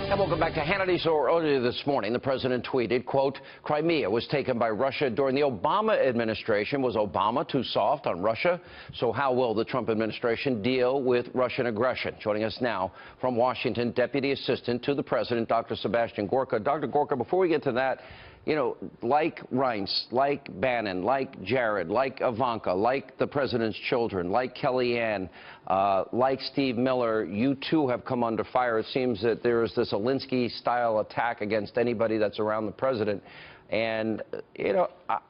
And welcome back to Hannity. So earlier this morning, the president tweeted, quote, Crimea was taken by Russia during the Obama administration. Was Obama too soft on Russia? So how will the Trump administration deal with Russian aggression? Joining us now from Washington, Deputy Assistant to the President, Dr. Sebastian Gorka. Dr. Gorka, before we get to that, you know, like Reince, like Bannon, like Jared, like Ivanka, like the president's children, like Kellyanne, like Steve Miller, you too have come under fire. It seems that there is this Alinsky-style attack against anybody that's around the president. And, you know,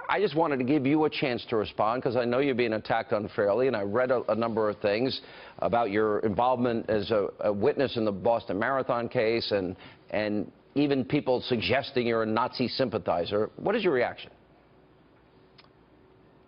I just wanted to give you a chance to respond because I know you're being attacked unfairly, and I read a number of things about your involvement as a witness in the Boston Marathon case and even people suggesting you're a Nazi sympathizer. What is your reaction?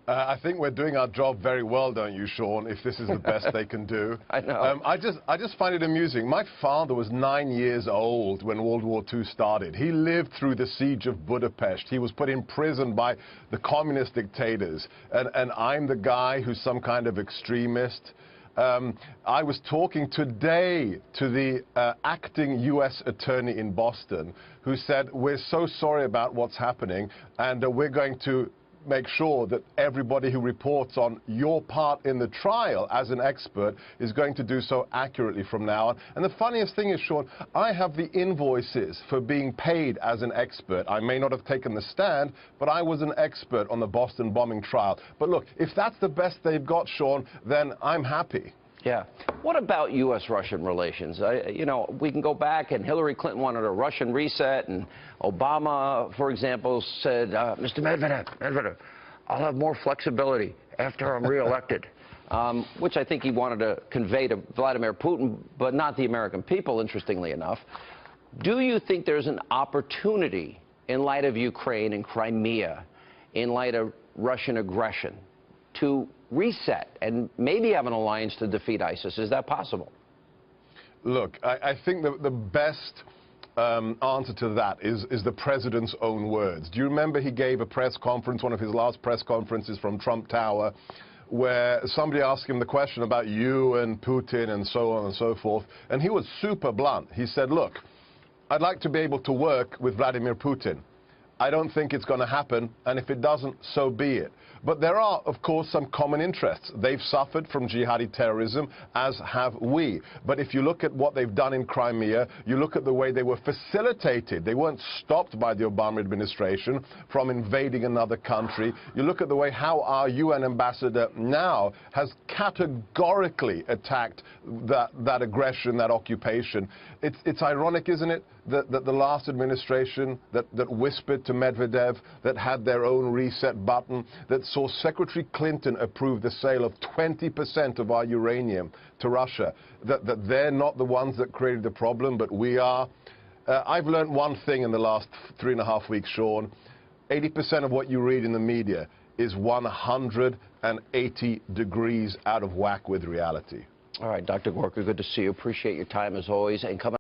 I think we're doing our job very well, don't you, Sean, if this is the best they can do. I know. I just find it amusing. My father was 9 years old when World War II started. He lived through the siege of Budapest. He was put in prison by the communist dictators. And I'm the guy who's some kind of extremist. I was talking today to the acting U.S. attorney in Boston who said, we're so sorry about what's happening, and we're going to make sure that everybody who reports on your part in the trial as an expert is going to do so accurately from now on. And the funniest thing is, Sean, I have the invoices for being paid as an expert. I may not have taken the stand, but I was an expert on the Boston bombing trial. But look, if that's the best they've got, Sean, then I'm happy. Yeah. What about U.S.-Russian relations? You know, we can go back, and Hillary Clinton wanted a Russian reset, and Obama, for example, said, Mr. Medvedev, I'll have more flexibility after I'm reelected, which I think he wanted to convey to Vladimir Putin, but not the American people, interestingly enough. Do you think there's an opportunity, in light of Ukraine and Crimea, in light of Russian aggression, to reset and maybe have an alliance to defeat ISIS? Is that possible? Look, I think the best answer to that is the president's own words. Do you remember he gave a press conference, one of his last press conferences from Trump Tower, where somebody asked him the question about you and Putin and so on and so forth, and he was super blunt. He said, look, I'd like to be able to work with Vladimir Putin. I don't think it's going to happen, and if it doesn't, so be it. But there are, of course, some common interests. They've suffered from jihadi terrorism, as have we. But if you look at what they've done in Crimea, you look at the way they were facilitated. They weren't stopped by the Obama administration from invading another country. You look at the way how our UN ambassador now has categorically attacked that aggression, that occupation. It's ironic, isn't it, that the last administration that whispered to Medvedev, that had their own reset button, that saw Secretary Clinton approve the sale of 20% of our uranium to Russia, that they're not the ones that created the problem, but we are. I've learned one thing in the last 3.5 weeks, Sean. 80% of what you read in the media is 180 degrees out of whack with reality. All right, Dr. Gorka, good to see you. Appreciate your time as always. And coming